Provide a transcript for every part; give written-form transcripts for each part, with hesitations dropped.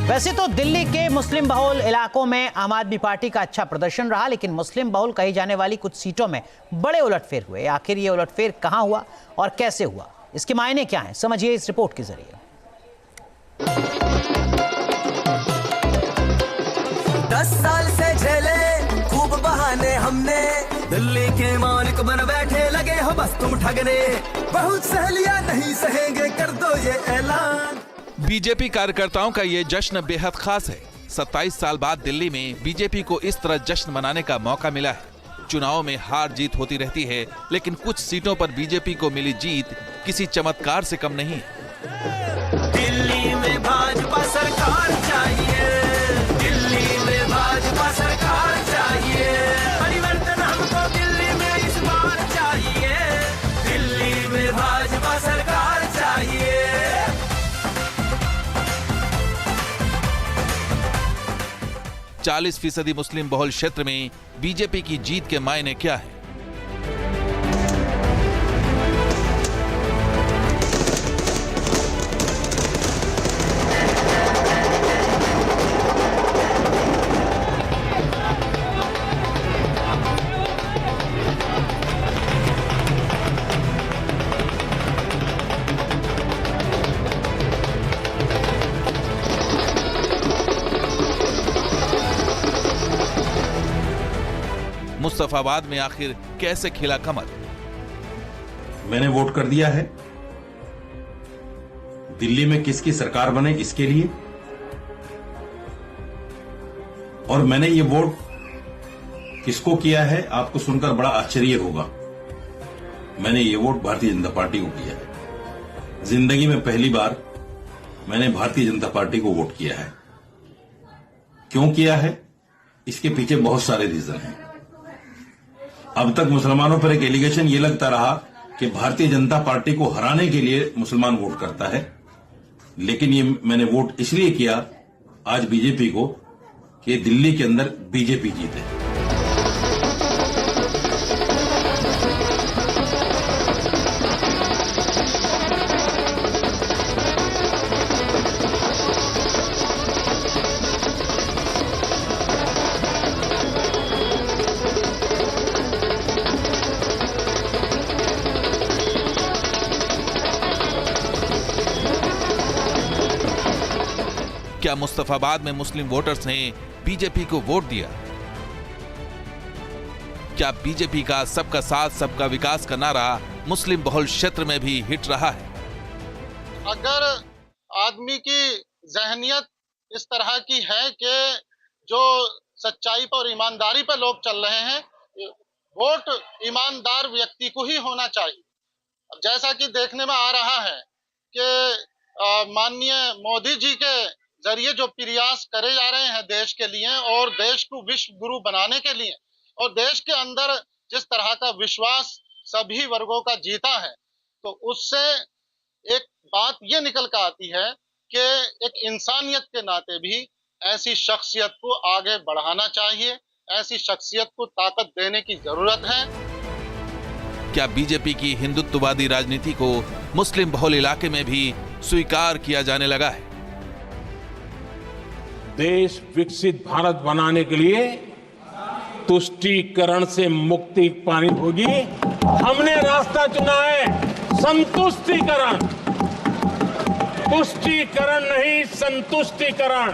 वैसे तो दिल्ली के मुस्लिम बहुल इलाकों में आम आदमी पार्टी का अच्छा प्रदर्शन रहा, लेकिन मुस्लिम बहुल कही जाने वाली कुछ सीटों में बड़े उलटफेर हुए। आखिर ये उलटफेर कहां हुआ और कैसे हुआ, इसके मायने क्या हैं, समझिए इस रिपोर्ट के जरिए। 10 साल से झेले खूब बहाने हमने, दिल्ली के मालिक बन बैठे लगे हो बस तुम ठगने, बहुत सहेलियां नहीं सहेंगे कर दो ये ऐलान। बीजेपी कार्यकर्ताओं का ये जश्न बेहद खास है। 27 साल बाद दिल्ली में बीजेपी को इस तरह जश्न मनाने का मौका मिला है। चुनाव में हार जीत होती रहती है, लेकिन कुछ सीटों पर बीजेपी को मिली जीत किसी चमत्कार से कम नहीं है। दिल्ली में भाजपा सरकार चाहिए, दिल्ली में भाजपा सरकार चाहिए, परिवर्तन हमको दिल्ली में इस बार चाहिए, दिल्ली में भाजपा सरकार चाहिए। 40% मुस्लिम बहुल क्षेत्र में बीजेपी की जीत के मायने क्या है? मुस्तफाबाद में आखिर कैसे खिला कमल? मैंने वोट कर दिया है दिल्ली में किसकी सरकार बने इसके लिए, और मैंने ये वोट किसको किया है आपको सुनकर बड़ा आश्चर्य होगा। मैंने ये वोट भारतीय जनता पार्टी को किया है। जिंदगी में पहली बार मैंने भारतीय जनता पार्टी को वोट किया है। क्यों किया है, इसके पीछे बहुत सारे रीजन हैं। अब तक मुसलमानों पर एक एलिगेशन ये लगता रहा कि भारतीय जनता पार्टी को हराने के लिए मुसलमान वोट करता है, लेकिन ये मैंने वोट इसलिए किया आज बीजेपी को कि दिल्ली के अंदर बीजेपी जीते। क्या मुस्तफाबाद में मुस्लिम वोटर्स ने बीजेपी को वोट दिया? क्या बीजेपी का सबका साथ सबका विकास का नारा मुस्लिम बहुल क्षेत्र में भी हिट रहा है? अगर आदमी की जहनियत इस तरह की है कि जो सच्चाई पर और ईमानदारी पर लोग चल रहे हैं, वोट ईमानदार व्यक्ति को ही होना चाहिए। जैसा कि देखने में आ रहा है कि माननीय मोदी जी के जरिए जो प्रयास करे जा रहे हैं देश के लिए और देश को विश्व गुरु बनाने के लिए, और देश के अंदर जिस तरह का विश्वास सभी वर्गों का जीता है, तो उससे एक बात ये निकल कर आती है कि एक इंसानियत के नाते भी ऐसी शख्सियत को आगे बढ़ाना चाहिए, ऐसी शख्सियत को ताकत देने की जरूरत है। क्या बीजेपी की हिंदुत्ववादी राजनीति को मुस्लिम बहुल इलाके में भी स्वीकार किया जाने लगा है? देश विकसित भारत बनाने के लिए तुष्टीकरण से मुक्ति पानी होगी। हमने रास्ता चुना है संतुष्टिकरण, तुष्टीकरण नहीं संतुष्टिकरण।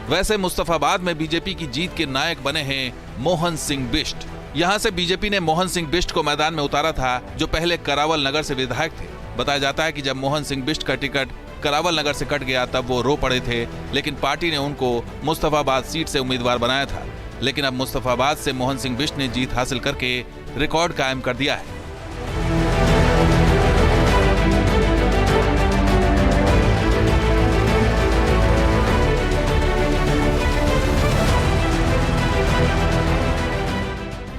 वैसे मुस्तफाबाद में बीजेपी की जीत के नायक बने हैं मोहन सिंह बिष्ट। यहां से बीजेपी ने मोहन सिंह बिष्ट को मैदान में उतारा था, जो पहले करावल नगर से विधायक थे। बताया जाता है कि जब मोहन सिंह बिष्ट का टिकट करावल नगर से कट गया तब वो रो पड़े थे, लेकिन पार्टी ने उनको मुस्तफाबाद सीट से उम्मीदवार बनाया था। लेकिन अब मुस्तफाबाद से मोहन सिंह बिष्ट ने जीत हासिल करके रिकॉर्ड कायम कर दिया है।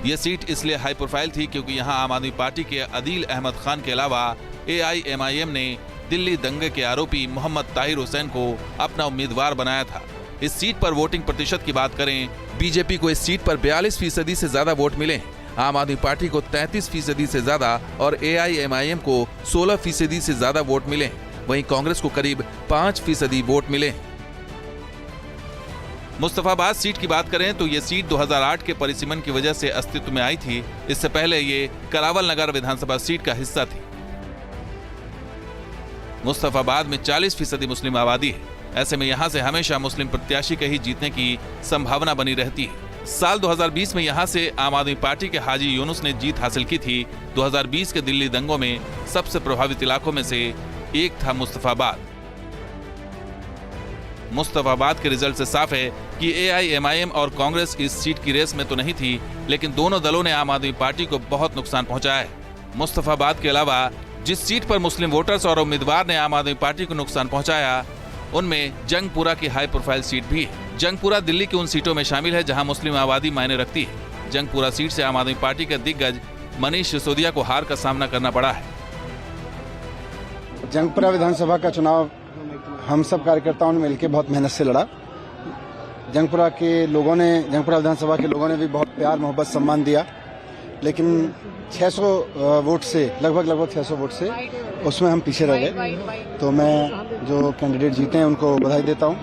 ये सीट इसलिए हाई प्रोफाइल थी क्योंकि यहां आम आदमी पार्टी के अदील अहमद खान के अलावा AIMIM ने दिल्ली दंगे के आरोपी मोहम्मद ताहिर हुसैन को अपना उम्मीदवार बनाया था। इस सीट पर वोटिंग प्रतिशत की बात करें, बीजेपी को इस सीट पर 42% से ज्यादा वोट मिले हैं, आम आदमी पार्टी को 33% से ज्यादा और AIMIM को 16% से ज्यादा वोट मिले हैं। वहीं कांग्रेस को करीब 5% वोट मिले। मुस्तफाबाद सीट की बात करें तो ये सीट 2008 के परिसीमन की वजह से अस्तित्व में आई थी। इससे पहले ये करावल नगर विधानसभा सीट का हिस्सा थी। मुस्तफाबाद में 40% मुस्लिम आबादी है। ऐसे में यहां से हमेशा मुस्लिम प्रत्याशी के ही जीतने की संभावना बनी रहती है। साल 2020 में यहां से आम आदमी पार्टी के हाजी यूनुस ने जीत हासिल की थी। 2020 के दिल्ली दंगों में सबसे प्रभावित इलाकों में से एक था मुस्तफाबाद। मुस्तफाबाद के रिजल्ट से साफ है कि AIMIM और कांग्रेस इस सीट की रेस में तो नहीं थी, लेकिन दोनों दलों ने आम आदमी पार्टी को बहुत नुकसान पहुंचाया है। मुस्तफाबाद के अलावा जिस सीट पर मुस्लिम वोटर्स और उम्मीदवार ने आम आदमी पार्टी को नुकसान पहुंचाया, उनमें जंगपुरा की हाई प्रोफाइल सीट भी है। जंगपुरा दिल्ली की उन सीटों में शामिल है जहां मुस्लिम आबादी मायने रखती है। जंगपुरा सीट से आम आदमी पार्टी के दिग्गज मनीष सिसोदिया को हार का सामना करना पड़ा है। जंगपुरा विधानसभा का चुनाव हम सब कार्यकर्ताओं ने मिलकर बहुत मेहनत से लड़ा। जंगपुरा विधानसभा के लोगों ने भी बहुत प्यार मोहब्बत सम्मान दिया, लेकिन 600 वोट से लगभग 600 वोट से उसमें हम पीछे रह गए। तो मैं जो कैंडिडेट जीते हैं उनको बधाई देता हूं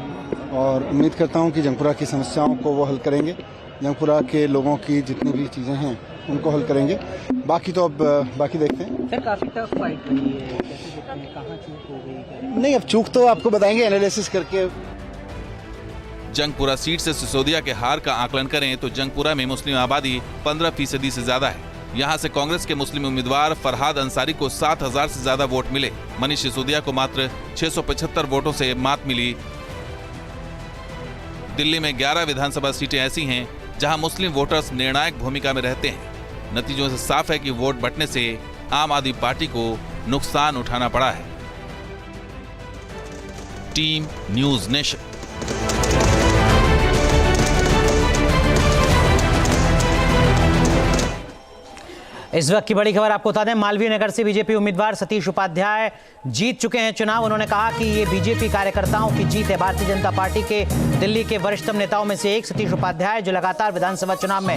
और उम्मीद करता हूं कि जंगपुरा की समस्याओं को वो हल करेंगे। जंगपुरा के लोगों की जितनी भी चीज़ें हैं उनको हल करेंगे। बाकी तो अब बाकी देखते हैं। सर काफी टफ फाइट रही है, कैसे देखते हैं, कहाँ चूक हो गई? नहीं, अब चूक तो आपको बताएंगे एनालिसिस करके। जंगपुरा सीट से सिसोदिया के हार का आकलन करें तो जंगपुरा में मुस्लिम आबादी 15% से ज्यादा है। यहां से कांग्रेस के मुस्लिम उम्मीदवार फरहाद अंसारी को 7000 से ज्यादा वोट मिले। मनीष सिसोदिया को मात्र 675 वोटों से मात मिली। दिल्ली में 11 विधानसभा सीटें ऐसी हैं जहां मुस्लिम वोटर्स निर्णायक भूमिका में रहते हैं। नतीजों से साफ है कि वोट बंटने से आम आदमी पार्टी को नुकसान उठाना पड़ा है। Team news nation. इस वक्त की बड़ी खबर आपको बता दें, मालवीय नगर से बीजेपी उम्मीदवार सतीश उपाध्याय जीत चुके हैं चुनाव। उन्होंने कहा कि ये बीजेपी कार्यकर्ताओं की जीत है। भारतीय जनता पार्टी के दिल्ली के वरिष्ठतम नेताओं में से एक सतीश उपाध्याय, जो लगातार विधानसभा चुनाव में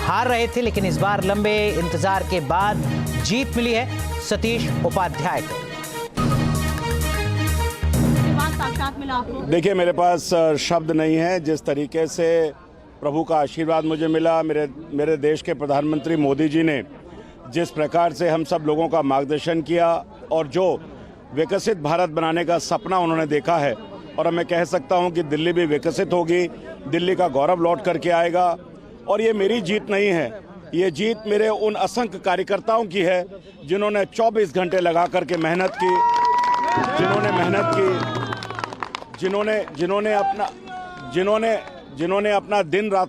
हार रहे थे, लेकिन इस बार लंबे इंतजार के बाद जीत मिली है सतीश उपाध्याय को। देखिए, मेरे पास शब्द नहीं है। जिस तरीके से प्रभु का आशीर्वाद मुझे मिला, मेरे देश के प्रधानमंत्री मोदी जी ने जिस प्रकार से हम सब लोगों का मार्गदर्शन किया और जो विकसित भारत बनाने का सपना उन्होंने देखा है, और अब मैं कह सकता हूं कि दिल्ली भी विकसित होगी, दिल्ली का गौरव लौट करके आएगा। और ये मेरी जीत नहीं है, ये जीत मेरे उन असंख्य कार्यकर्ताओं की है जिन्होंने 24 घंटे लगा करके मेहनत की, जिन्होंने अपना दिन रात